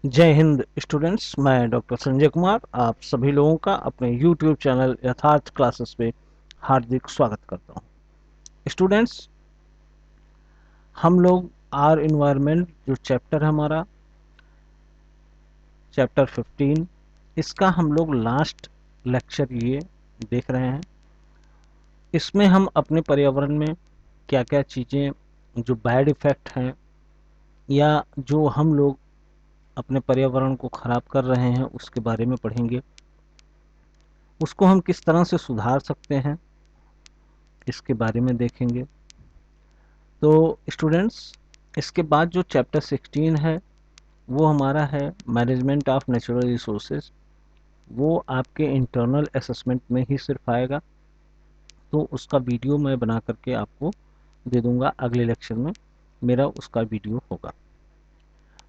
जय हिंद स्टूडेंट्स। मैं डॉक्टर संजय कुमार आप सभी लोगों का अपने YouTube चैनल यथार्थ क्लासेस पे हार्दिक स्वागत करता हूं। स्टूडेंट्स, हम लोग आर इन्वायरमेंट जो चैप्टर है हमारा चैप्टर 15, इसका हम लोग लास्ट लेक्चर ये देख रहे हैं। इसमें हम अपने पर्यावरण में क्या क्या चीज़ें जो बैड इफ़ेक्ट हैं या जो हम लोग अपने पर्यावरण को ख़राब कर रहे हैं उसके बारे में पढ़ेंगे। उसको हम किस तरह से सुधार सकते हैं इसके बारे में देखेंगे। तो स्टूडेंट्स, इसके बाद जो चैप्टर 16 है वो हमारा है मैनेजमेंट ऑफ नेचुरल रिसोर्सेज। वो आपके इंटरनल असेसमेंट में ही सिर्फ आएगा, तो उसका वीडियो मैं बना करके आपको दे दूंगा। अगले लेक्चर में मेरा उसका वीडियो होगा।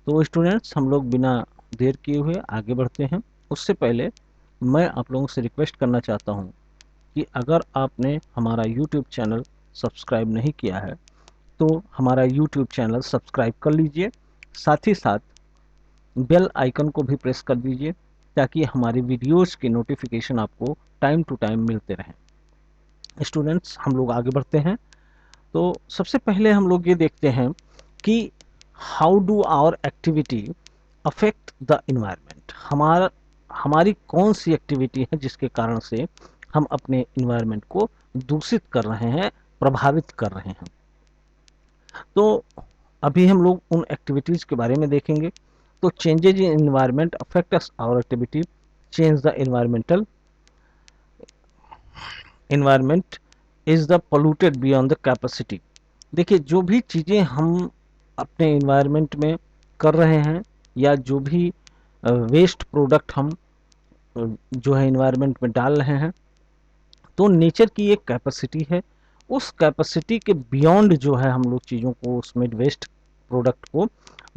तो स्टूडेंट्स, हम लोग बिना देर किए हुए आगे बढ़ते हैं। उससे पहले मैं आप लोगों से रिक्वेस्ट करना चाहता हूँ कि अगर आपने हमारा यूट्यूब चैनल सब्सक्राइब नहीं किया है तो हमारा यूट्यूब चैनल सब्सक्राइब कर लीजिए। साथ ही साथ बेल आइकन को भी प्रेस कर दीजिए ताकि हमारी वीडियोस के नोटिफिकेशन आपको टाइम टू टाइम मिलते रहें। स्टूडेंट्स, हम लोग आगे बढ़ते हैं। तो सबसे पहले हम लोग ये देखते हैं कि how do our activity affect the environment. हमारी कौन सी एक्टिविटी है जिसके कारण से हम अपने इन्वायरमेंट को दूषित कर रहे हैं, प्रभावित कर रहे हैं। तो अभी हम लोग उन एक्टिविटीज़ के बारे में देखेंगे। तो changes in environment affect us our activity, change the environmental environment is the polluted beyond the capacity. देखिए, जो भी चीज़ें हम अपने एनवायरनमेंट में कर रहे हैं या जो भी वेस्ट प्रोडक्ट हम जो है एनवायरनमेंट में डाल रहे हैं, तो नेचर की एक कैपेसिटी है। उस कैपेसिटी के बियॉन्ड जो है हम लोग चीज़ों को उसमें वेस्ट प्रोडक्ट को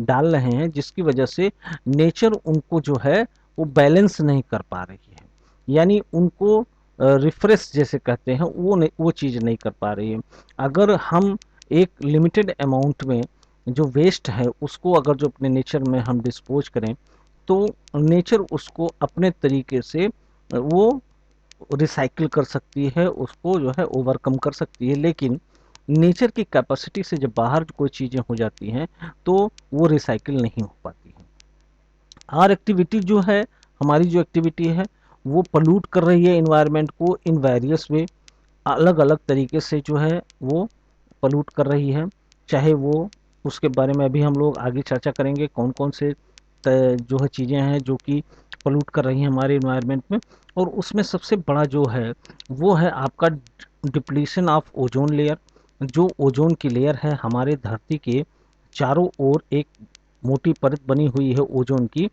डाल रहे हैं, जिसकी वजह से नेचर उनको जो है वो बैलेंस नहीं कर पा रही है, यानी उनको रिफ्रेश जैसे कहते हैं वो चीज़ नहीं कर पा रही है। अगर हम एक लिमिटेड अमाउंट में जो वेस्ट है उसको अगर जो अपने नेचर में हम डिस्पोज करें तो नेचर उसको अपने तरीके से वो रिसाइकिल कर सकती है, उसको जो है ओवरकम कर सकती है। लेकिन नेचर की कैपेसिटी से जब बाहर कोई चीज़ें हो जाती हैं तो वो रिसाइकिल नहीं हो पाती हैं। आर एक्टिविटी जो है, हमारी जो एक्टिविटी है वो पोल्यूट कर रही है इन्वायरमेंट को इन वेरियस वे, अलग अलग तरीके से जो है वो पोल्यूट कर रही है। चाहे वो, उसके बारे में अभी हम लोग आगे चर्चा करेंगे कौन कौन से जो है चीज़ें हैं जो कि पोल्यूट कर रही हैं हमारे इन्वायरमेंट में। और उसमें सबसे बड़ा जो है वो है आपका डिप्लीशन ऑफ ओजोन लेयर। जो ओजोन की लेयर है हमारे धरती के चारों ओर एक मोटी परत बनी हुई है ओजोन की।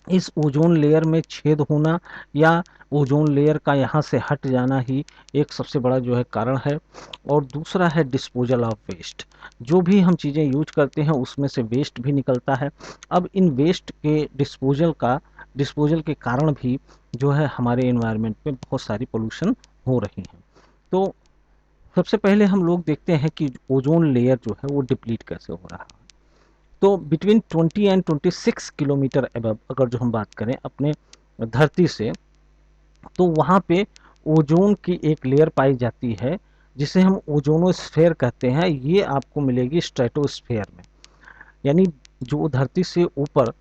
इस ओजोन लेयर में छेद होना या ओजोन लेयर का यहाँ से हट जाना ही एक सबसे बड़ा जो है कारण है। और दूसरा है डिस्पोजल ऑफ वेस्ट। जो भी हम चीज़ें यूज करते हैं उसमें से वेस्ट भी निकलता है। अब इन वेस्ट के डिस्पोजल के कारण भी जो है हमारे इन्वायरमेंट में बहुत सारी पोल्यूशन हो रही हैं। तो सबसे पहले हम लोग देखते हैं कि ओजोन लेयर जो है वो डिप्लीट कैसे हो रहा है। तो बिटवीन 20 एंड 26 किलोमीटर अबव अगर जो हम बात करें अपने धरती से, तो वहाँ पे ओजोन की एक लेयर पाई जाती है जिसे हम ओजोनोस्फेयर कहते हैं। ये आपको मिलेगी स्ट्रेटोस्फेयर में, यानी जो धरती से ऊपर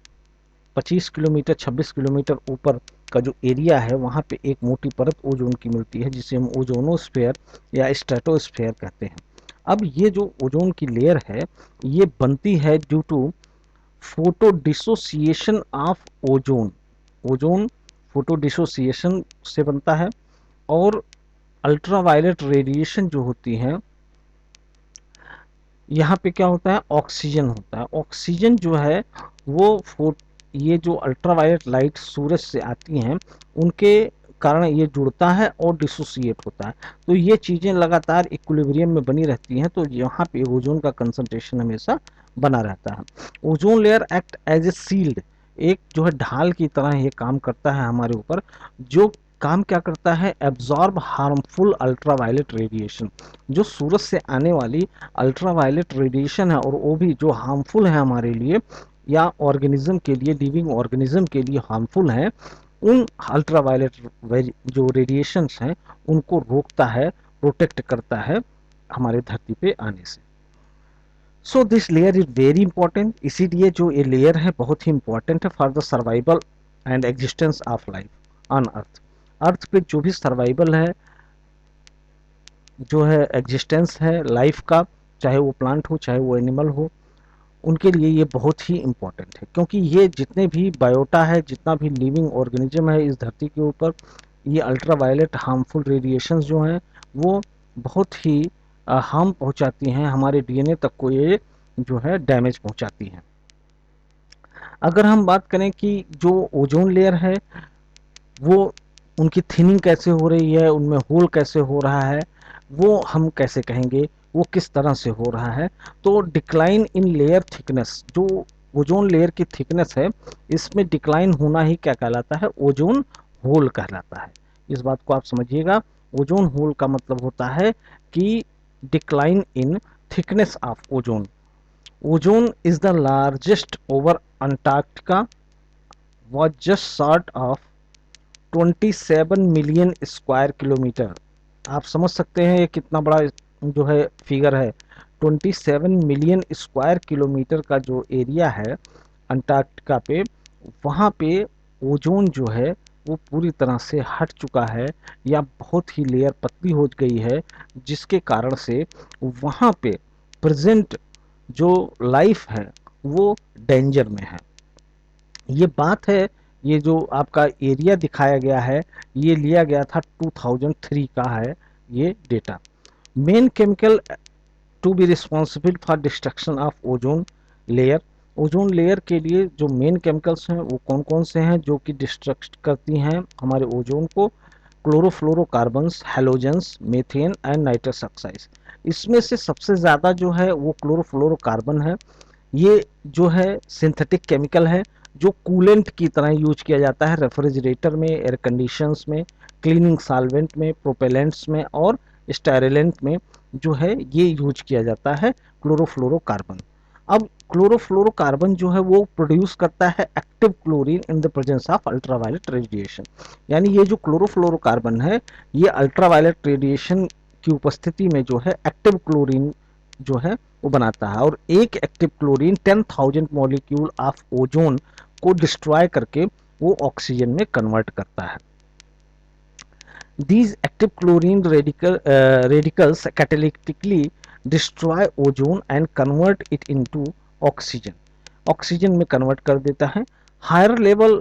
25 किलोमीटर 26 किलोमीटर ऊपर का जो एरिया है वहाँ पे एक मोटी परत ओजोन की मिलती है जिसे हम ओजोनोस्फेयर या स्ट्रेटोस्फेयर कहते हैं। अब ये जो ओजोन की लेयर है ये बनती है due to photo dissociation of ozone. Ozone photo dissociation से बनता है। और अल्ट्रावायलेट रेडिएशन जो होती है, यहाँ पे क्या होता है, ऑक्सीजन होता है। ऑक्सीजन जो है वो ये जो अल्ट्रावायलेट लाइट सूरज से आती हैं उनके कारण ये जुड़ता है और डिसोसिएट होता है। तो ये चीज़ें लगातार इक्विलिब्रियम में बनी रहती हैं, तो यहाँ पे ओजोन का कंसंट्रेशन हमेशा बना रहता है। Ozone layer act as a sealed, एक जो है ढाल की तरह ये काम करता है हमारे ऊपर। जो काम क्या करता है, एब्जॉर्ब हार्मफुल अल्ट्रावायलेट रेडिएशन। जो सूरज से आने वाली अल्ट्रावायलेट रेडिएशन है और वो भी जो हार्मफुल है हमारे लिए, या ऑर्गेनिज्म के लिए, लिविंग ऑर्गेनिज्म के लिए हार्मफुल हैं, उन अल्ट्रावायलेट जो रेडिएशंस हैं उनको रोकता है, प्रोटेक्ट करता है हमारे धरती पे आने से। So this layer is very important, इसीलिए जो ये लेयर है बहुत ही इंपॉर्टेंट है for the survival and existence of life on earth. Earth पे जो भी सर्वाइवल है, जो है एग्जिस्टेंस है लाइफ का, चाहे वो प्लांट हो चाहे वो एनिमल हो, उनके लिए ये बहुत ही इम्पोर्टेंट है, क्योंकि ये जितने भी बायोटा है, जितना भी लिविंग ऑर्गेनिज्म है इस धरती के ऊपर, ये अल्ट्रावायलेट हार्मफुल रेडिएशंस जो हैं वो बहुत ही हार्म पहुंचाती हैं, हमारे डीएनए तक को ये जो है डैमेज पहुंचाती हैं। अगर हम बात करें कि जो ओजोन लेयर है वो उनकी थिनिंग कैसे हो रही है, उनमें होल कैसे हो रहा है, वो हम कैसे कहेंगे, वो किस तरह से हो रहा है। तो डिक्लाइन इन लेयर थिकनेस, जो ओजोन लेयर की थिकनेस है इसमें डिक्लाइन होना ही क्या कहलाता है, ओजोन होल कहलाता है। इस बात को आप समझिएगा, ओजोन होल का मतलब होता है कि decline in thickness of ozone. Ozone is the largest over Antarctica was just short of 27 million square kilometre. आप समझ सकते हैं ये कितना बड़ा जो है फिगर है। 27 मिलियन स्क्वायर किलोमीटर का जो एरिया है अंटार्कटिका पे, वहाँ पे ओजोन जो है वो पूरी तरह से हट चुका है या बहुत ही लेयर पतली हो गई है, जिसके कारण से वहाँ पे प्रेजेंट जो लाइफ है वो डेंजर में है। ये बात है, ये जो आपका एरिया दिखाया गया है ये लिया गया था 2003 का है ये डेटा। Main chemical to be responsible for destruction of ozone layer. Ozone layer के लिए जो मेन केमिकल्स हैं वो कौन कौन से हैं जो कि डिस्ट्रक्ट करती हैं हमारे ओजोन को? Chlorofluorocarbons, halogens, methane and nitrous oxide. इसमें से सबसे ज़्यादा जो है वो क्लोरोफ्लोरोकार्बन है। ये जो है सिंथेटिक केमिकल है जो कूलेंट की तरह यूज किया जाता है रेफ्रिजरेटर में, एयर कंडीशंस में, क्लीनिंग सॉल्वेंट में, प्रोपेलेंट्स में और स्टाइरेलेंट में जो है ये यूज किया जाता है क्लोरोफ्लोरोकार्बन। अब क्लोरोफ्लोरोकार्बन जो है वो प्रोड्यूस करता है active chlorine in the presence of ultraviolet radiation. यानी ये जो क्लोरोफ्लोरोकार्बन है ये अल्ट्रावायलेट रेडिएशन की उपस्थिति में जो है एक्टिव क्लोरीन जो है वो बनाता है, और एक active chlorine 10,000 molecule of ozone को डिस्ट्रॉय करके वो ऑक्सीजन में कन्वर्ट करता है। These active chlorine radicals catalytically destroy ozone and convert it into oxygen. Oxygen में कन्वर्ट कर देता है। Higher level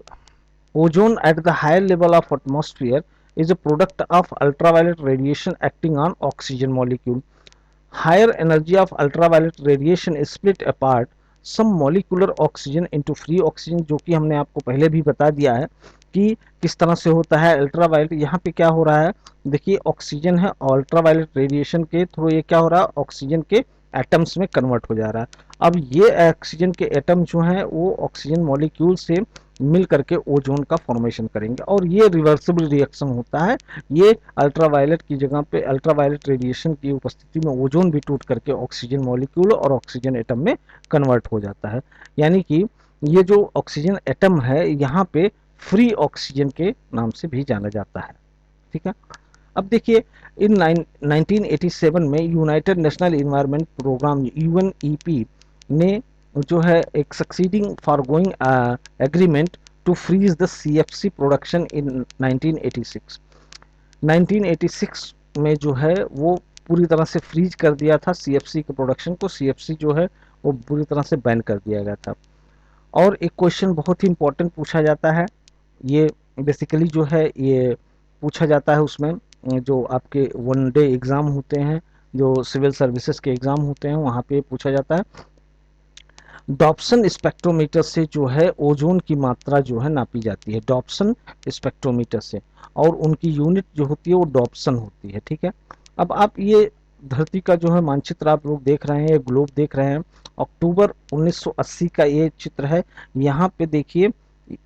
ozone at the higher level of atmosphere is a product of ultraviolet radiation acting on oxygen molecule. Higher energy of ultraviolet radiation is split apart some molecular oxygen into free oxygen, जो कि हमने आपको पहले भी बता दिया है कि किस तरह से होता है अल्ट्रावायलेट। यहाँ पे क्या हो रहा है, देखिए ऑक्सीजन है, अल्ट्रावायलेट रेडिएशन के थ्रू ये क्या हो रहा है, ऑक्सीजन के एटम्स में कन्वर्ट हो जा रहा है। अब ये ऑक्सीजन के एटम जो हैं वो ऑक्सीजन मॉलिक्यूल से मिल करके ओजोन का फॉर्मेशन करेंगे और ये रिवर्सिबल रिएक्शन होता है। ये अल्ट्रावायलेट की जगह पे अल्ट्रावायलेट रेडिएशन की उपस्थिति में ओजोन भी टूट करके ऑक्सीजन मॉलिक्यूल और ऑक्सीजन एटम में कन्वर्ट हो जाता है। यानी कि ये जो ऑक्सीजन एटम है यहाँ पे फ्री ऑक्सीजन के नाम से भी जाना जाता है। ठीक है। अब देखिए इन 1987 में United National environment programme UNEP ने जो है एक succeeding for going agreement to freeze the CFC production in 1986। 1986 में जो है वो पूरी तरह से फ्रीज कर दिया था सीएफसी के प्रोडक्शन को। सीएफसी जो है वो पूरी तरह से बैन कर दिया गया था। और एक क्वेश्चन बहुत ही इंपॉर्टेंट पूछा जाता है, ये बेसिकली जो है ये पूछा जाता है उसमें जो आपके वन डे एग्ज़ाम होते हैं, जो सिविल सर्विसेज के एग्ज़ाम होते हैं वहाँ पे पूछा जाता है। डॉप्सन स्पेक्ट्रोमीटर से जो है ओजोन की मात्रा जो है नापी जाती है, डॉप्सन स्पेक्ट्रोमीटर से, और उनकी यूनिट जो होती है वो डॉप्सन होती है। ठीक है। अब आप ये धरती का जो है मानचित्र आप लोग देख रहे हैं, ये ग्लोब देख रहे हैं, अक्टूबर 1980 का ये चित्र है। यहाँ पे देखिए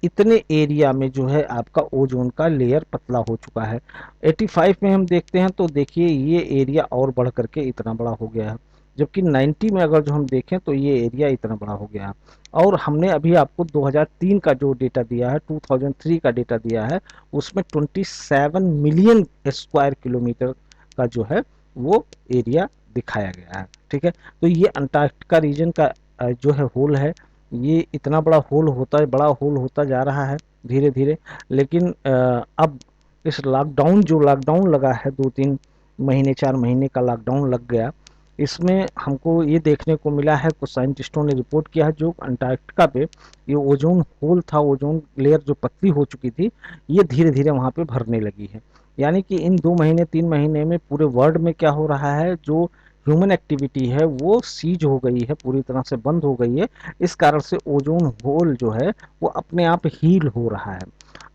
इतने एरिया में जो है आपका ओजोन का लेयर पतला हो चुका है। 85 में हम देखते हैं तो देखिए ये एरिया और बढ़ करके इतना बड़ा हो गया है। जबकि 90 में अगर जो हम देखें तो ये एरिया इतना बड़ा हो गया है। और हमने अभी आपको 2003 का जो डेटा दिया है, 2003 का डेटा दिया है, उसमें 27 मिलियन स्क्वायर किलोमीटर का जो है वो एरिया दिखाया गया है। ठीक है, तो ये अंटार्कटिका रीजन का जो है होल है, ये इतना बड़ा होल होता है, बड़ा होल होता जा रहा है धीरे धीरे। लेकिन अब इस लॉकडाउन लगा है, 2-3 महीने 4 महीने का लॉकडाउन लग गया, इसमें हमको ये देखने को मिला है, कुछ साइंटिस्टों ने रिपोर्ट किया है, जो अंटार्कटिका पे ये ओजोन होल था, ओजोन लेयर जो पतली हो चुकी थी, ये धीरे धीरे वहाँ पे भरने लगी है। यानी कि इन 2 महीने 3 महीने में पूरे वर्ल्ड में क्या हो रहा है, जो ह्यूमन एक्टिविटी है वो सीज हो गई है, पूरी तरह से बंद हो गई है। इस कारण से ओजोन होल जो है वो अपने आप हील हो रहा है।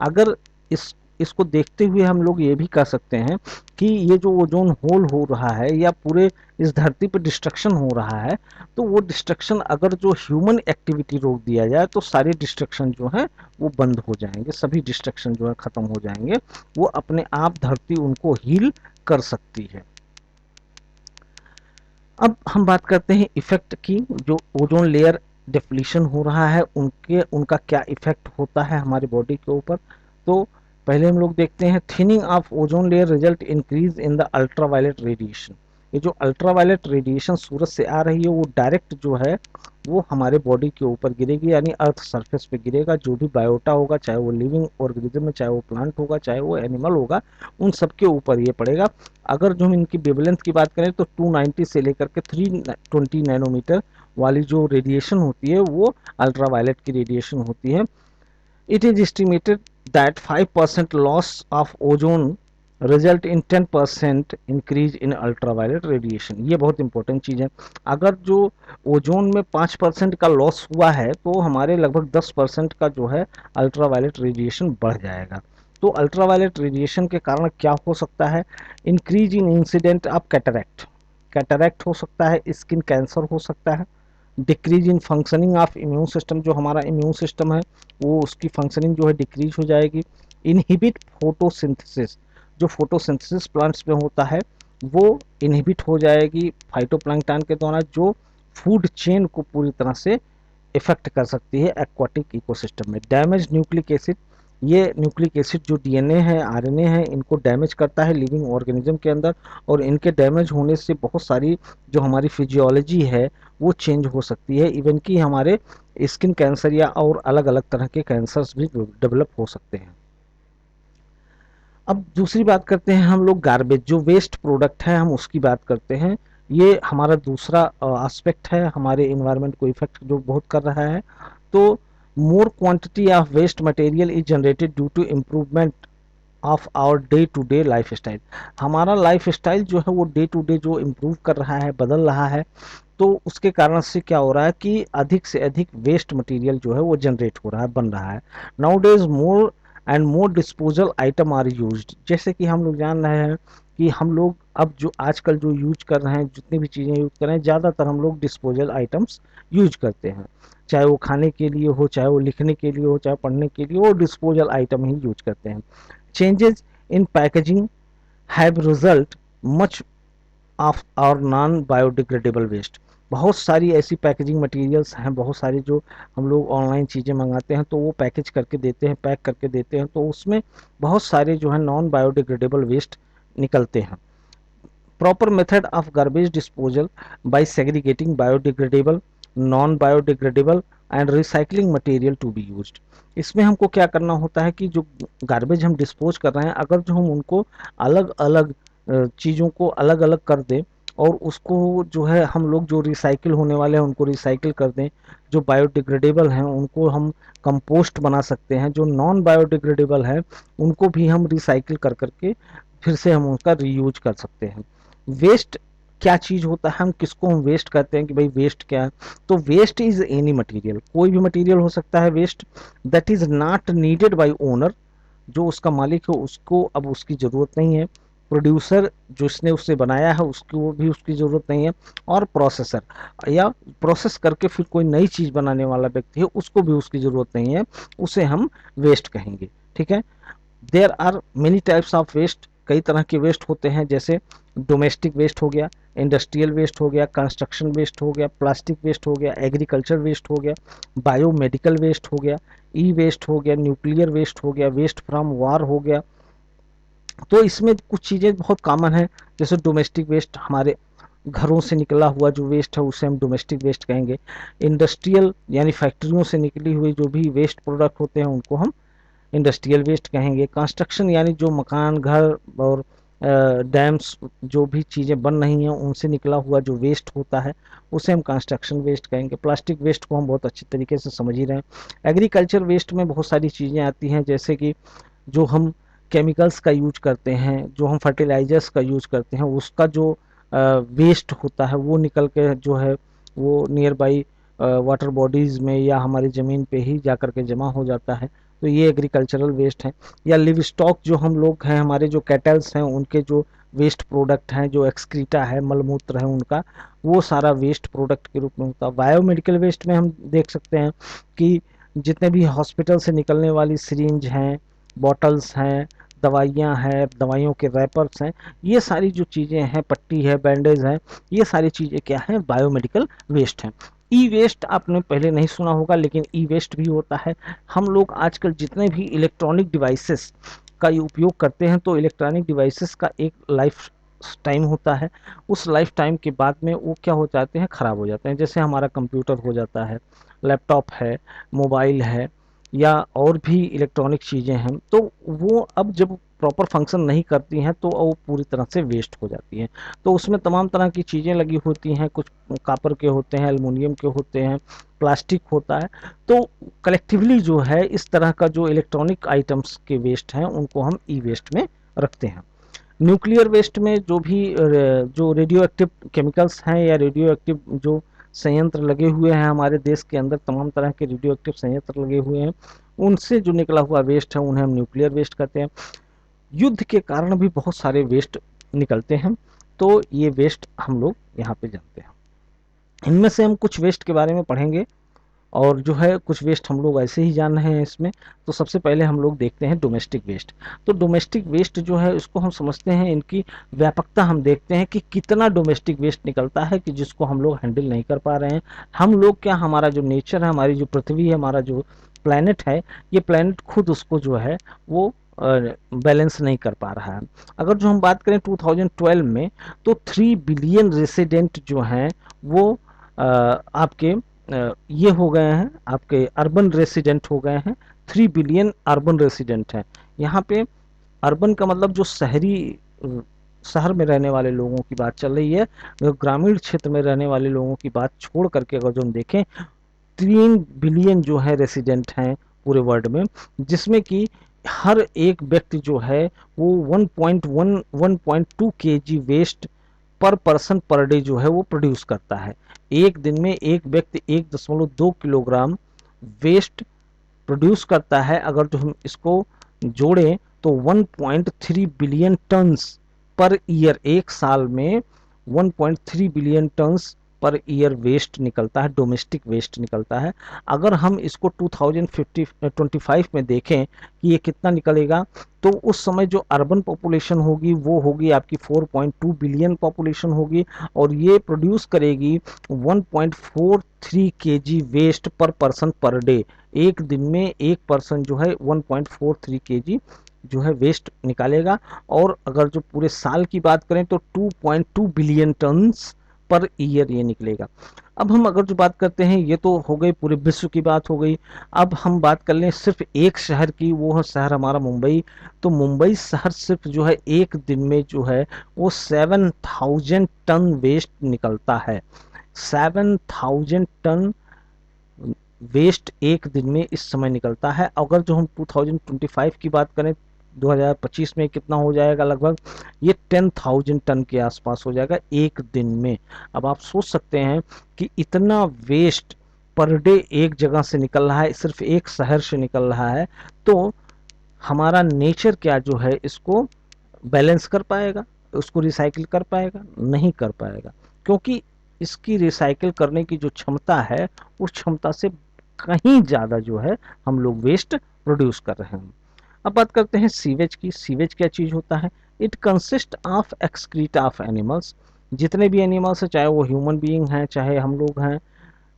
अगर इसको देखते हुए हम लोग ये भी कह सकते हैं कि ये जो ओजोन होल हो रहा है या पूरे इस धरती पर डिस्ट्रक्शन हो रहा है, तो वो डिस्ट्रक्शन अगर जो ह्यूमन एक्टिविटी रोक दिया जाए तो सारे डिस्ट्रक्शन जो है वो बंद हो जाएंगे, सभी डिस्ट्रक्शन जो है खत्म हो जाएंगे, वो अपने आप धरती उनको हील कर सकती है। अब हम बात करते हैं इफेक्ट की, जो ओजोन लेयर डिप्लीशन हो रहा है उनका क्या इफेक्ट होता है हमारे बॉडी के ऊपर। तो पहले हम लोग देखते हैं, thinning of ozone layer result increase in the ultraviolet radiation. ये जो अल्ट्रावायलेट रेडिएशन सूरज से आ रही है वो डायरेक्ट जो है वो हमारे बॉडी के ऊपर गिरेगी, यानी अर्थ सरफेस पे गिरेगा। जो भी बायोटा होगा, चाहे वो लिविंग ऑर्गेनिज्म है, चाहे वो प्लांट होगा, चाहे वो एनिमल होगा, उन सब के ऊपर ये पड़ेगा। अगर जो हम इनकी वेवलेंथ की बात करें तो 290 से लेकर के 320 नैनोमीटर वाली जो रेडिएशन होती है वो अल्ट्रावायलेट की रेडिएशन होती है। It is estimated that 5% loss of ozone result in 10% increase in ultraviolet radiation. ये बहुत इंपॉर्टेंट चीज़ है। अगर जो ओजोन में 5% का लॉस हुआ है तो हमारे लगभग 10% का जो है अल्ट्रावायलेट रेडिएशन बढ़ जाएगा। तो अल्ट्रावायलेट रेडिएशन के कारण क्या हो सकता है, increase in incident of cataract, cataract हो सकता है, स्किन कैंसर हो सकता है, decrease in functioning of immune system, जो हमारा इम्यून सिस्टम है वो उसकी फंक्शनिंग जो है डिक्रीज हो जाएगी। इनहिबिट फोटोसिंथेसिस, जो फोटोसिंथेसिस प्लांट्स में होता है वो इनहिबिट हो जाएगी फाइटोप्लैंक्टन के द्वारा, जो फूड चेन को पूरी तरह से इफेक्ट कर सकती है एक्वाटिक इकोसिस्टम में। डैमेज न्यूक्लिक एसिड, ये न्यूक्लिक एसिड जो डीएनए है, आरएनए है, इनको डैमेज करता है लिविंग ऑर्गेनिज्म के अंदर, और इनके डैमेज होने से बहुत सारी जो हमारी फिजियोलॉजी है वो चेंज हो सकती है। इवन कि हमारे स्किन कैंसर या और अलग अलग तरह के कैंसर्स भी डेवलप हो सकते हैं। अब दूसरी बात करते हैं हम लोग, गार्बेज, जो वेस्ट प्रोडक्ट है हम उसकी बात करते हैं। ये हमारा दूसरा एस्पेक्ट है, हमारे इन्वायरमेंट को इफेक्ट जो बहुत कर रहा है। तो more quantity of waste material is generated due to improvement of our day to day life style. हमारा लाइफ स्टाइल जो है वो डे टू डे जो इम्प्रूव कर रहा है, बदल रहा है, तो उसके कारण से क्या हो रहा है कि अधिक से अधिक वेस्ट मटेरियल जो है वो जनरेट हो रहा है, बन रहा है। Now days more and more disposal item are used. जैसे कि हम लोग जान रहे हैं कि हम लोग अब जो आजकल जो यूज कर रहे हैं, जितनी भी चीज़ें यूज कर रहे हैं, ज़्यादातर हम लोग डिस्पोजल आइटम्स यूज करते हैं। चाहे वो खाने के लिए हो, चाहे वो लिखने के लिए हो, चाहे पढ़ने के लिए, वो डिस्पोजल आइटम ही यूज करते हैं। Changes in packaging have result much of और नॉन बायोडिग्रेडेबल वेस्ट। बहुत सारी ऐसी पैकेजिंग मटेरियल्स हैं, बहुत सारी जो हम लोग ऑनलाइन चीज़ें मंगाते हैं तो वो पैकेज करके देते हैं, पैक करके देते हैं, तो उसमें बहुत सारे जो है नॉन बायोडिग्रेडेबल वेस्ट निकलते हैं। Proper method of garbage disposal by segregating biodegradable, non biodegradable and recycling material to be used. इसमें हमको क्या करना होता है कि जो गार्बेज हम डिस्पोज कर रहे हैं, अगर जो हम उनको अलग अलग चीज़ों को अलग अलग कर दें और उसको जो है हम लोग जो रिसाइकिल होने वाले हैं उनको रिसाइकिल कर दें, जो बायोडिग्रेडेबल हैं उनको हम कंपोस्ट बना सकते हैं, जो नॉन बायोडिग्रेडेबल है उनको भी हम रिसाइकिल कर करके फिर से हम उसका रीयूज कर सकते हैं। वेस्ट क्या चीज़ होता है, हम किसको हम वेस्ट कहते हैं कि भाई वेस्ट क्या है, तो वेस्ट इज एनी मटेरियल, कोई भी मटेरियल हो सकता है waste, that is not needed by owner, जो उसका मालिक है उसको अब उसकी ज़रूरत नहीं है, प्रोड्यूसर जिसने उससे बनाया है उसको भी उसकी ज़रूरत नहीं है, और प्रोसेसर या प्रोसेस करके फिर कोई नई चीज़ बनाने वाला व्यक्ति है उसको भी उसकी ज़रूरत नहीं है, उसे हम वेस्ट कहेंगे। ठीक है, there are many types of waste, कई तरह के वेस्ट होते हैं, जैसे डोमेस्टिक वेस्ट हो गया, इंडस्ट्रियल वेस्ट हो गया, कंस्ट्रक्शन वेस्ट हो गया, प्लास्टिक वेस्ट हो गया, एग्रीकल्चर वेस्ट हो गया, बायोमेडिकल वेस्ट हो गया, ई वेस्ट हो गया, न्यूक्लियर वेस्ट हो गया, वेस्ट फ्रॉम वार हो गया। तो इसमें कुछ चीज़ें बहुत कॉमन है, जैसे डोमेस्टिक वेस्ट, हमारे घरों से निकला हुआ जो वेस्ट है उसे हम डोमेस्टिक वेस्ट कहेंगे। इंडस्ट्रियल यानी फैक्ट्रियों से निकली हुई जो भी वेस्ट प्रोडक्ट होते हैं उनको हम इंडस्ट्रियल वेस्ट कहेंगे। कंस्ट्रक्शन यानी जो मकान, घर और डैम्स, जो भी चीज़ें बन रही हैं उनसे निकला हुआ जो वेस्ट होता है उसे हम कंस्ट्रक्शन वेस्ट कहेंगे। प्लास्टिक वेस्ट को हम बहुत अच्छी तरीके से समझ ही रहे हैं। एग्रीकल्चर वेस्ट में बहुत सारी चीज़ें आती हैं, जैसे कि जो हम केमिकल्स का यूज करते हैं, जो हम फर्टिलाइजर्स का यूज करते हैं, उसका जो वेस्ट होता है वो निकल के जो है वो नियर बाई वाटर बॉडीज़ में या हमारी ज़मीन पे ही जा कर के जमा हो जाता है। तो ये एग्रीकल्चरल वेस्ट है। या लिव स्टॉक जो हम लोग हैं, हमारे जो कैटल्स हैं, उनके जो वेस्ट प्रोडक्ट हैं, जो एक्सक्रीटा है, मलमूत्र है उनका, वो सारा वेस्ट प्रोडक्ट के रूप में होता है। बायोमेडिकल वेस्ट में हम देख सकते हैं कि जितने भी हॉस्पिटल से निकलने वाली सिरिंज हैं, बॉटल्स हैं, दवाइयाँ हैं, दवाइयों के रैपर्स हैं, ये सारी जो चीज़ें हैं, पट्टी है, बैंडेज है, ये सारी चीज़ें क्या हैं, बायोमेडिकल वेस्ट हैं। ई वेस्ट आपने पहले नहीं सुना होगा, लेकिन ई वेस्ट भी होता है। हम लोग आजकल जितने भी इलेक्ट्रॉनिक डिवाइसेस का उपयोग करते हैं, तो इलेक्ट्रॉनिक डिवाइसेस का एक लाइफ टाइम होता है। उस लाइफ टाइम के बाद में वो क्या हो जाते हैं, ख़राब हो जाते हैं। जैसे हमारा कंप्यूटर हो जाता है, लैपटॉप है, मोबाइल है, या और भी इलेक्ट्रॉनिक चीज़ें हैं, तो वो अब जब प्रॉपर फंक्शन नहीं करती हैं तो वो पूरी तरह से वेस्ट हो जाती हैं। तो उसमें तमाम तरह की चीज़ें लगी होती हैं, कुछ कॉपर के होते हैं, एल्युमिनियम के होते हैं, प्लास्टिक होता है। तो कलेक्टिवली जो है इस तरह का जो इलेक्ट्रॉनिक आइटम्स के वेस्ट हैं उनको हम ई वेस्ट में रखते हैं। न्यूक्लियर वेस्ट में जो भी जो रेडियो एक्टिव केमिकल्स हैं या रेडियो एक्टिव जो संयंत्र लगे हुए हैं, हमारे देश के अंदर तमाम तरह के रेडियो एक्टिव संयंत्र लगे हुए हैं, उनसे जो निकला हुआ वेस्ट है उन्हें हम न्यूक्लियर वेस्ट कहते हैं। युद्ध के कारण भी बहुत सारे वेस्ट निकलते हैं, तो ये वेस्ट हम लोग यहाँ पे जानते हैं। इनमें से हम कुछ वेस्ट के बारे में पढ़ेंगे, और जो है कुछ वेस्ट हम लोग ऐसे ही जान रहे हैं इसमें। तो सबसे पहले हम लोग देखते हैं डोमेस्टिक वेस्ट। तो डोमेस्टिक वेस्ट जो है इसको हम समझते हैं, इनकी व्यापकता हम देखते हैं कि कितना डोमेस्टिक वेस्ट निकलता है कि जिसको हम लोग हैंडल नहीं कर पा रहे हैं। हम लोग क्या, हमारा जो नेचर है, हमारी जो पृथ्वी है, हमारा जो प्लैनेट है, ये प्लैनेट खुद उसको जो है वो बैलेंस नहीं कर पा रहा है। अगर जो हम बात करें 2012 में, तो 3 बिलियन रेसिडेंट जो हैं वो आपके ये हो गए हैं, आपके अर्बन रेसिडेंट हो गए हैं। 3 बिलियन अर्बन रेसिडेंट हैं यहाँ पे। अर्बन का मतलब जो शहरी शहर में रहने वाले लोगों की बात चल रही है। ग्रामीण क्षेत्र में रहने वाले लोगों की बात छोड़ करके अगर जो हम देखें, 3 बिलियन जो है रेसिडेंट हैं पूरे वर्ल्ड में, जिसमें कि हर एक व्यक्ति जो है वो 1.2 केजी वेस्ट पर पर्सन पर डे जो है वो प्रोड्यूस करता है। एक दिन में एक व्यक्ति 1.2 किलोग्राम वेस्ट प्रोड्यूस करता है। अगर जो हम इसको जोड़ें तो 1.3 बिलियन टन्स पर ईयर, एक साल में 1.3 billion tons per year waste निकलता है, डोमेस्टिक वेस्ट निकलता है। अगर हम इसको 2025 में देखें कि ये कितना निकलेगा, तो उस समय जो अर्बन पॉपुलेशन होगी वो होगी आपकी 4.2 बिलियन पॉपुलेशन होगी, और ये प्रोड्यूस करेगी 1.43 केजी वेस्ट पर पर्सन पर डे। एक दिन में एक पर्सन जो है 1.43 केजी जो है वेस्ट निकालेगा। और अगर जो पूरे साल की बात करें तो 2.2 बिलियन टन्स पर ईयर ये निकलेगा। अब हम अगर जो बात करते हैं, ये तो हो गई पूरे विश्व की बात हो गई। अब हम बात कर लें सिर्फ एक शहर की, वो है शहर हमारा मुंबई। तो मुंबई शहर सिर्फ जो है एक दिन में जो है वो 7,000 टन वेस्ट निकलता है। 7,000 टन वेस्ट एक दिन में इस समय निकलता है। अगर जो हम 2025 की बात करें, 2025 में कितना हो जाएगा, लगभग ये 10,000 टन के आसपास हो जाएगा एक दिन में। अब आप सोच सकते हैं कि इतना वेस्ट पर डे एक जगह से निकल रहा है, सिर्फ एक शहर से निकल रहा है, तो हमारा नेचर क्या जो है इसको बैलेंस कर पाएगा, उसको रिसाइकिल कर पाएगा? नहीं कर पाएगा, क्योंकि इसकी रिसाइकिल करने की जो क्षमता है उस क्षमता से कहीं ज़्यादा जो है हम लोग वेस्ट प्रोड्यूस कर रहे हैं। अब बात करते हैं सीवेज की। सीवेज क्या चीज़ होता है? It consist of excreta of animals. जितने भी एनिमल्स हैं, चाहे वो ह्यूमन बीइंग हैं, चाहे हम लोग हैं,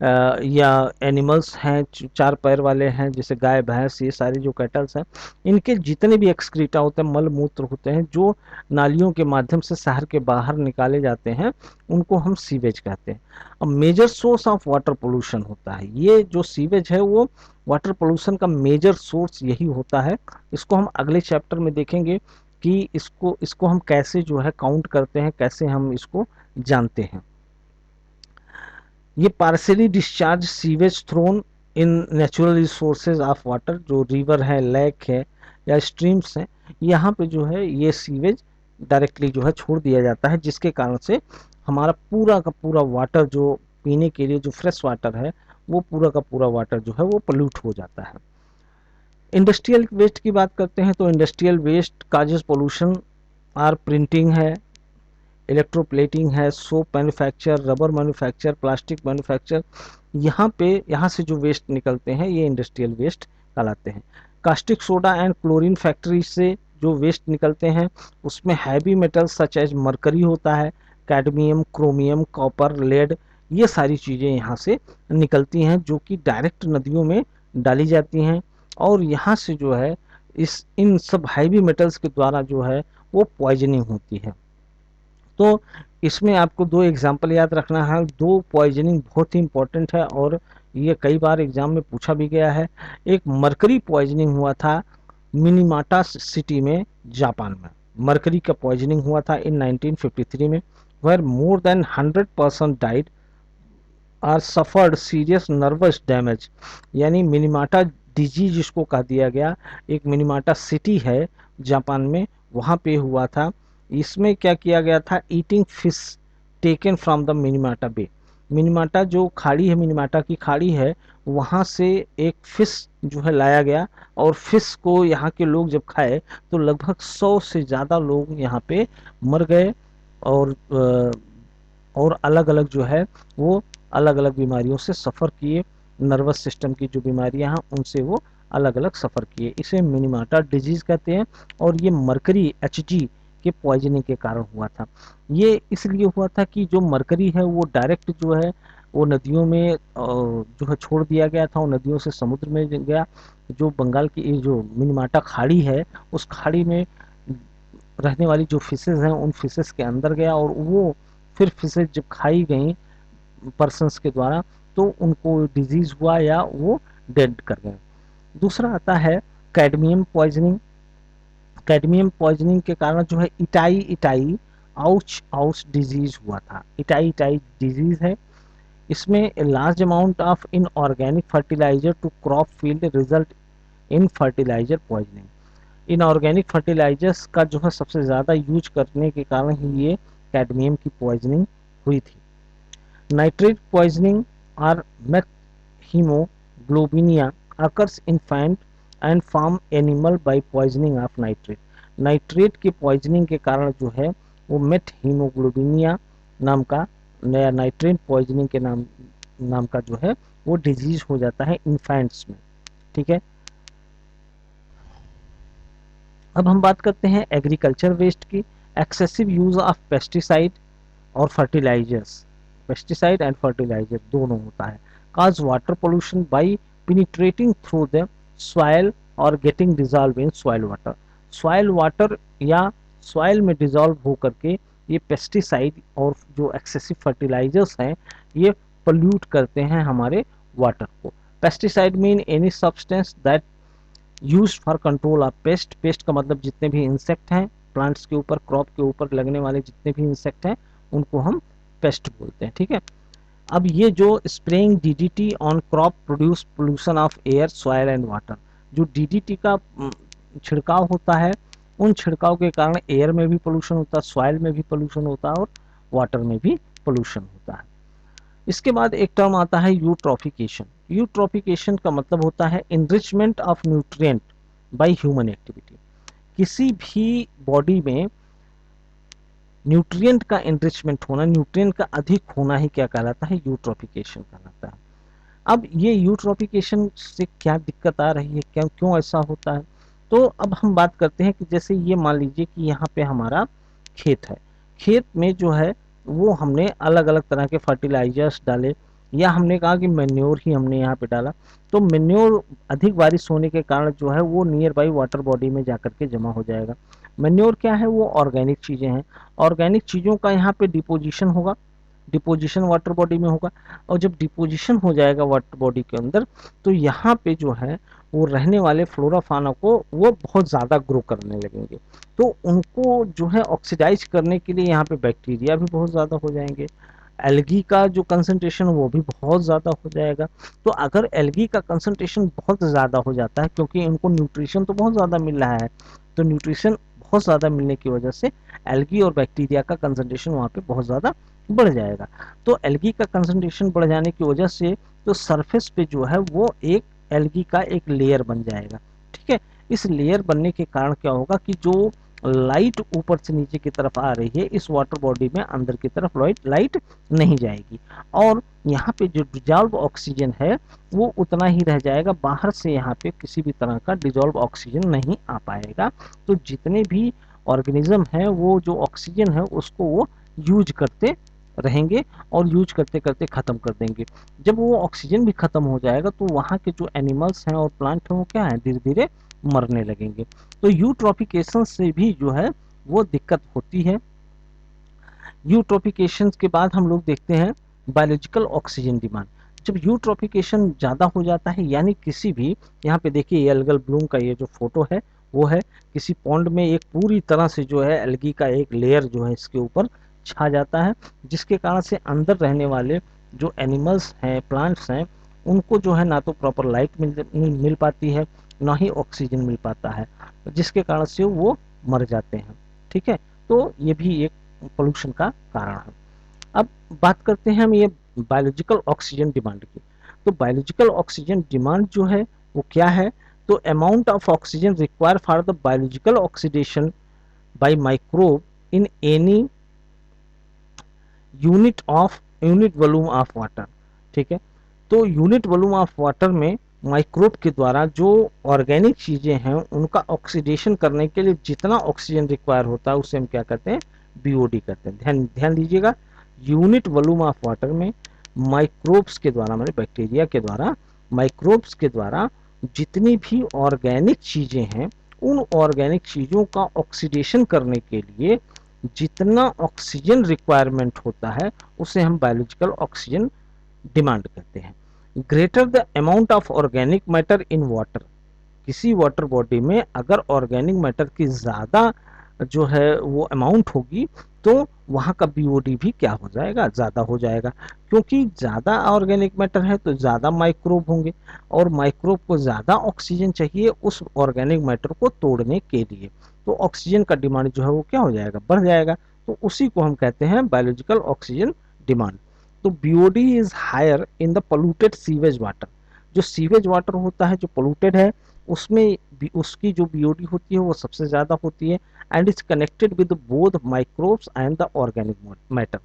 या एनिमल्स हैं चार पैर वाले हैं जैसे गाय भैंस, ये सारे जो कैटल्स हैं, इनके जितने भी एक्सक्रीटा होते हैं, मल मूत्र होते हैं, जो नालियों के माध्यम से शहर के बाहर निकाले जाते हैं, उनको हम सीवेज कहते हैं। अब major source of water pollution होता है, ये जो सीवेज है वो वाटर पोल्यूशन का मेजर सोर्स यही होता है। इसको हम अगले चैप्टर में देखेंगे कि इसको हम कैसे जो है काउंट करते हैं, कैसे हम इसको जानते हैं। ये partially discharge sewage thrown in natural resources of water, जो रिवर है, लेक है या स्ट्रीम्स हैं, यहाँ पे जो है ये सीवेज डायरेक्टली जो है छोड़ दिया जाता है, जिसके कारण से हमारा पूरा का पूरा वाटर जो पीने के लिए जो फ्रेश वाटर है, वो पूरा का पूरा वाटर जो है वो पोल्यूट हो जाता है। इंडस्ट्रियल वेस्ट की बात करते हैं तो industrial waste causes pollution are printing है, इलेक्ट्रोप्लेटिंग है, soap manufacture, rubber manufacture, plastic manufacture, यहाँ से जो वेस्ट निकलते हैं ये इंडस्ट्रियल वेस्ट कहलाते हैं। Caustic soda and chlorine factory से जो वेस्ट निकलते हैं उसमें heavy metals such as mercury होता है, कैडमियम, क्रोमियम, कॉपर, लेड, ये सारी चीज़ें यहाँ से निकलती हैं जो कि डायरेक्ट नदियों में डाली जाती हैं, और यहाँ से जो है इन सब हैवी मेटल्स के द्वारा जो है वो पॉइजनिंग होती है। तो इसमें आपको दो एग्जाम्पल याद रखना है। दो पॉइजनिंग बहुत ही इंपॉर्टेंट है और ये कई बार एग्जाम में पूछा भी गया है। एक मरकरी पॉइजनिंग हुआ था मिनीमाटा सिटी में, जापान में। मरकरी का पॉइजनिंग हुआ था इन 1953 में, where more than 100% died are suffered serious nervous damage. यानी मिनीमाटा डिजीज जिसको कह दिया गया, एक मिनीमाटा सिटी है जापान में, वहाँ पे हुआ था। इसमें क्या किया गया था, eating fish taken from the Minamata bay. Minamata जो खाड़ी है, मिनीमाटा की खाड़ी है, वहाँ से एक फिश जो है लाया गया, और फिश को यहाँ के लोग जब खाए तो लगभग 100 से ज़्यादा लोग यहाँ पे मर गए, और अलग अलग जो है वो अलग अलग बीमारियों से सफ़र किए। नर्वस सिस्टम की जो बीमारियां हैं उनसे वो अलग अलग सफ़र किए। इसे मिनीमाटा डिजीज़ कहते हैं, और ये मरकरी Hg के पॉइजनिंग के कारण हुआ था। ये इसलिए हुआ था कि जो मरकरी है वो डायरेक्ट जो है वो नदियों में जो है छोड़ दिया गया था, वो नदियों से समुद्र में गया। जो बंगाल की जो मिनीमाटा खाड़ी है, उस खाड़ी में रहने वाली जो फिशेज हैं उन फिशेज के अंदर गया, और वो फिर फिशेज जब खाई गई पर्सन्स के द्वारा तो उनको डिजीज हुआ या वो डेड कर गए। दूसरा आता है कैडमियम पॉइजनिंग। कैडमियम पॉइजनिंग के कारण जो है itai itai ouch ouch disease हुआ था। इटाई इटाई डिजीज है, इसमें large amount of inorganic fertilizer to crop field result in fertilizer poisoning. Inorganic fertilizers का जो है सबसे ज़्यादा यूज करने के कारण ही ये कैडमियम की पॉइजनिंग हुई थी। नाइट्रेट पॉइजनिंग और methaemoglobinaemia occurs infant and farm animal by poisoning of nitrate. Nitrate की पॉइजनिंग के कारण जो है वो मेथ हीमोग्लोबिनिया नाम का नया नाइट्रेट पॉइजनिंग के नाम का जो है वो डिजीज हो जाता है इन्फेंट्स में। ठीक है, अब हम बात करते हैं एग्रीकल्चर वेस्ट की। एक्सेसिव यूज ऑफ पेस्टिसाइड और फर्टिलाइजर्स, पेस्टिसाइड एंड फर्टिलाइजर दोनों होता है, cause water pollution by penetrating through the soil और getting dissolve in soil water. Soil water या सॉइल में डिजॉल्व होकर के ये पेस्टिसाइड और जो एक्सेसिव फर्टिलाइजर्स हैं ये पोल्यूट करते हैं हमारे वाटर को। Pesticide mean any substance that use for control of paste. Paste का मतलब जितने भी इंसेक्ट हैं प्लांट्स के ऊपर, क्रॉप के ऊपर लगने वाले जितने भी इंसेक्ट हैं उनको हम पेस्ट बोलते हैं। ठीक है, अब ये जो spraying DDT on crop produce pollution of air soil and water. जो डीडीटी का छिड़काव होता है, उन छिड़काव के कारण एयर में भी पोल्यूशन होता है, सॉइल में भी पोल्यूशन होता है, और वाटर में भी पोल्यूशन होता है। इसके बाद एक टर्म आता है यूट्रॉफिकेशन। यूट्रॉफिकेशन का मतलब होता है enrichment of nutrient by human activity. किसी भी बॉडी में न्यूट्रिएंट का इनरिचमेंट होना, न्यूट्रिएंट का अधिक होना ही क्या कहलाता है, यूट्रॉफिकेशन कहलाता है। अब ये यूट्रॉफिकेशन से क्या दिक्कत आ रही है, क्या क्यों ऐसा होता है, तो अब हम बात करते हैं कि जैसे ये मान लीजिए कि यहाँ पे हमारा खेत है, खेत में जो है वो हमने अलग अलग तरह के फर्टिलाइजर्स डाले, या हमने कहा कि मेन्योर ही हमने यहाँ पे डाला। तो मेन्योर अधिक बारिश होने के कारण जो है वो नियर बाई वाटर बॉडी में जाकर के जमा हो जाएगा। मेन्योर क्या है, वो ऑर्गेनिक चीजें हैं, ऑर्गेनिक चीजों का यहाँ पे डिपोजिशन होगा, डिपोजिशन वाटर बॉडी में होगा। और जब डिपोजिशन हो जाएगा वाटर बॉडी के अंदर, तो यहाँ पे जो है वो रहने वाले फ्लोरा फाना को वो बहुत ज़्यादा ग्रो करने लगेंगे। तो उनको जो है ऑक्सीडाइज करने के लिए यहाँ पे बैक्टीरिया भी बहुत ज़्यादा हो जाएंगे, एल्गी का जो कंसंट्रेशन वो भी बहुत ज़्यादा हो जाएगा। तो अगर एल्गी का कंसंट्रेशन बहुत ज़्यादा हो जाता है, क्योंकि इनको न्यूट्रिशन तो बहुत ज़्यादा मिल रहा है, तो न्यूट्रिशन बहुत ज़्यादा मिलने की वजह से एल्गी और बैक्टीरिया का कंसंट्रेशन वहाँ पे बहुत ज़्यादा बढ़ जाएगा। तो एल्गी का कंसंट्रेशन बढ़ जाने की वजह से तो सरफेस पे जो है वो एक एल्गी का एक लेयर बन जाएगा। ठीक है, इस लेयर बनने के कारण क्या होगा कि जो लाइट ऊपर से नीचे की तरफ आ रही है इस वाटर बॉडी में अंदर की तरफ लाइट नहीं जाएगी, और यहाँ पे जो डिजॉल्व ऑक्सीजन है वो उतना ही रह जाएगा, बाहर से यहाँ पे किसी भी तरह का डिजॉल्व ऑक्सीजन नहीं आ पाएगा। तो जितने भी ऑर्गेनिज्म है वो जो ऑक्सीजन है उसको वो यूज करते रहेंगे, और यूज करते करते खत्म कर देंगे। जब वो ऑक्सीजन भी खत्म हो जाएगा तो वहाँ के जो एनिमल्स हैं और प्लांट हैं वो क्या है, धीरे धीरे मरने लगेंगे। तो यूट्रॉफिकेशन से भी जो है वो दिक्कत होती है। यूट्रॉफिकेशन के बाद हम लोग देखते हैं बायोलॉजिकल ऑक्सीजन डिमांड। जब यूट्रॉफिकेशन ज़्यादा हो जाता है, यानी किसी भी, यहाँ पे देखिए ये एल्गल ब्लूम का ये जो फोटो है वो है किसी पॉन्ड में एक पूरी तरह से जो है एल्गी का एक लेयर जो है इसके ऊपर छा जाता है, जिसके कारण से अंदर रहने वाले जो एनिमल्स हैं, प्लांट्स हैं, उनको जो है ना तो प्रॉपर लाइट मिल पाती है, ना ही ऑक्सीजन मिल पाता है, जिसके कारण से वो मर जाते हैं। ठीक है, तो ये भी एक पोल्यूशन का कारण है। अब बात करते हैं हम ये बायोलॉजिकल ऑक्सीजन डिमांड की। तो बायोलॉजिकल ऑक्सीजन डिमांड जो है वो क्या है, तो amount of oxygen require for the biological oxidation by microbe in any unit volume of water. ठीक है, तो यूनिट वॉल्यूम ऑफ वाटर में माइक्रोब के द्वारा जो ऑर्गेनिक चीजें हैं उनका ऑक्सीडेशन करने के लिए जितना ऑक्सीजन रिक्वायर होता है उसे हम क्या कहते हैं, बीओडी कहते हैं। ध्यान ध्यान दीजिएगा, यूनिट वॉल्यूम ऑफ वाटर में माइक्रोब्स के द्वारा, मतलब बैक्टीरिया के द्वारा, माइक्रोब्स के द्वारा जितनी भी ऑर्गेनिक चीजें हैं उन ऑर्गेनिक चीजों का ऑक्सीडेशन करने के लिए जितना ऑक्सीजन रिक्वायरमेंट होता है उसे हम बायोलॉजिकल ऑक्सीजन डिमांड कहते हैं। Greater the amount of organic matter in water, किसी वाटर बॉडी में अगर ऑर्गेनिक मैटर की ज़्यादा जो है वो अमाउंट होगी तो वहाँ का बीओडी भी क्या हो जाएगा, ज़्यादा हो जाएगा, क्योंकि ज़्यादा ऑर्गेनिक मैटर है तो ज़्यादा माइक्रोब होंगे, और माइक्रोब को ज़्यादा ऑक्सीजन चाहिए उस ऑर्गेनिक मैटर को तोड़ने के लिए, तो ऑक्सीजन का डिमांड जो है वो क्या हो जाएगा, बढ़ जाएगा। तो उसी को हम कहते हैं बायोलॉजिकल ऑक्सीजन डिमांड। तो BOD is higher in the polluted sewage water, जो सीवेज वाटर होता है जो पोल्यूटेड है उसमें उसकी जो बीओडी होती है वो सबसे ज़्यादा होती है, and is connected with both microbes and the organic matter.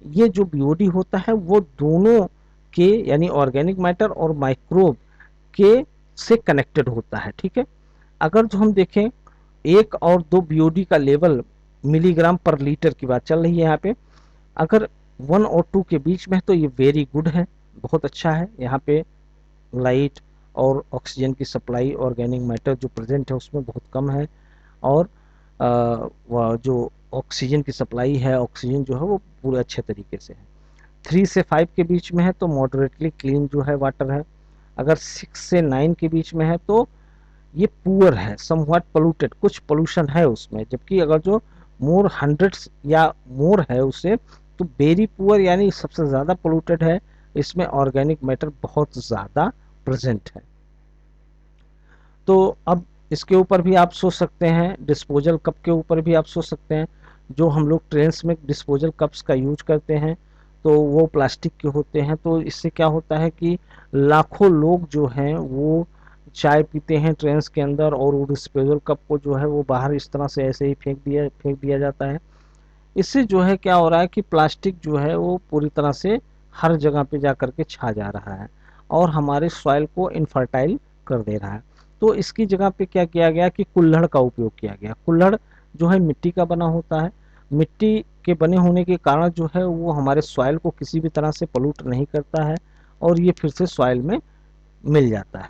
ये जो बीओडी होता है वो दोनों के, यानी ऑर्गेनिक मैटर और माइक्रोब के से कनेक्टेड होता है। ठीक है, अगर जो हम देखें 1 और 2 बीओडी का लेवल मिलीग्राम पर लीटर की बात चल रही है यहाँ पे, अगर 1 और 2 के बीच में है तो ये वेरी गुड है, बहुत अच्छा है। यहाँ पे लाइट और ऑक्सीजन की सप्लाई ऑर्गेनिक मैटर जो प्रेजेंट है उसमें बहुत कम है, और जो ऑक्सीजन की सप्लाई है, ऑक्सीजन जो है वो पूरे अच्छे तरीके से है। 3 से 5 के बीच में है तो मॉडरेटली क्लीन जो है वाटर है। अगर 6 से 9 के बीच में है तो ये पुअर है, समव्हाट पोल्यूटेड, कुछ पोल्यूशन है उसमें। जबकि अगर जो मोर हंड्रेड्स या मोर है उसे तो वेरी पुअर, यानी सबसे ज़्यादा पोल्यूटेड है, इसमें ऑर्गेनिक मैटर बहुत ज़्यादा प्रेजेंट है। तो अब इसके ऊपर भी आप सोच सकते हैं, डिस्पोजल कप के ऊपर भी आप सोच सकते हैं। जो हम लोग ट्रेन्स में डिस्पोजल कप्स का यूज करते हैं तो वो प्लास्टिक के होते हैं, तो इससे क्या होता है कि लाखों लोग जो हैं वो चाय पीते हैं ट्रेन्स के अंदर, और वो डिस्पोजल कप को जो है वो बाहर इस तरह से ऐसे ही फेंक दिया जाता है। इससे जो है क्या हो रहा है कि प्लास्टिक जो है वो पूरी तरह से हर जगह पे जा करके छा जा रहा है और हमारे सॉइल को इनफर्टाइल कर दे रहा है। तो इसकी जगह पे क्या किया गया कि कुल्हड़ का उपयोग किया गया। कुल्हड़ जो है मिट्टी का बना होता है, मिट्टी के बने होने के कारण जो है वो हमारे सॉइल को किसी भी तरह से पोल्यूट नहीं करता है और ये फिर से सॉइल में मिल जाता है।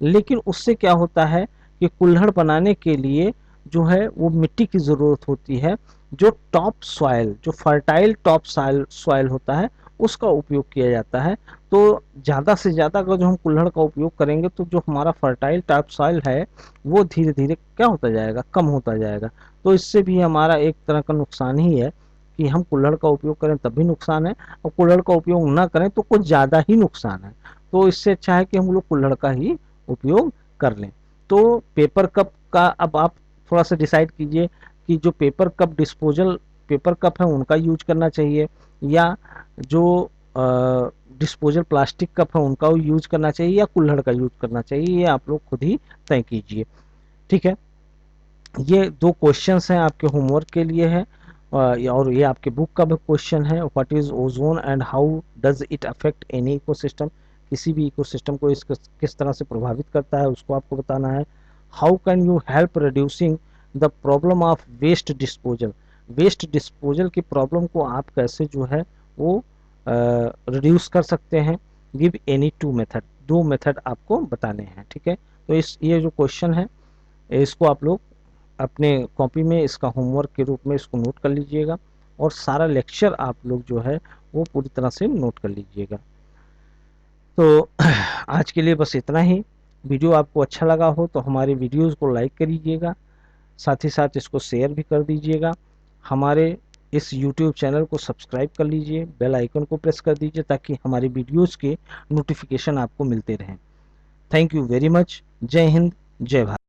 लेकिन उससे क्या होता है कि कुल्हड़ बनाने के लिए जो है वो मिट्टी की ज़रूरत होती है, जो टॉप सॉइल, जो फर्टाइल टॉप सॉइल सॉइल होता है उसका उपयोग किया जाता है। तो ज़्यादा से ज़्यादा अगर जो हम कुल्हड़ का उपयोग करेंगे तो जो हमारा फर्टाइल टॉप सॉइल है वो धीरे धीरे क्या होता जाएगा, कम होता जाएगा। तो इससे भी हमारा एक तरह का नुकसान ही है कि हम कुल्हड़ का उपयोग करें तब भी नुकसान है, और कुल्हड़ का उपयोग ना करें तो कुछ ज़्यादा ही नुकसान है। तो इससे अच्छा है कि हम लोग कुल्हड़ का ही उपयोग कर लें। तो पेपर कप का अब आप थोड़ा सा डिसाइड कीजिए कि जो पेपर कप है उनका यूज करना चाहिए, या जो डिस्पोजल प्लास्टिक कप है उनका यूज करना चाहिए, या कुल्हड़ का यूज करना चाहिए, ये आप लोग खुद ही तय कीजिए। ठीक है, ये दो क्वेश्चंस हैं आपके होमवर्क के लिए है, और ये आपके बुक का भी क्वेश्चन है। What is ozone and how does it affect any ecosystem, किसी भी इकोसिस्टम को इस किस तरह से प्रभावित करता है उसको आपको बताना है। How can you help reducing the problem of waste disposal, waste disposal की प्रॉब्लम को आप कैसे जो है वो रिड्यूस कर सकते हैं। गिव एनी टू मेथड, दो मेथड आपको बताने हैं। ठीक है, तो इस ये जो क्वेश्चन है इसको आप लोग अपने कॉपी में इसका होमवर्क के रूप में इसको नोट कर लीजिएगा, और सारा लेक्चर आप लोग जो है वो पूरी तरह से नोट कर लीजिएगा। तो आज के लिए बस इतना ही। वीडियो आपको अच्छा लगा हो तो हमारे वीडियोस को लाइक करिएगा, साथ ही साथ इसको शेयर भी कर दीजिएगा। हमारे इस यूट्यूब चैनल को सब्सक्राइब कर लीजिए, बेल आइकन को प्रेस कर दीजिए ताकि हमारी वीडियोस के नोटिफिकेशन आपको मिलते रहें। Thank you very much. जय हिंद, जय भारत।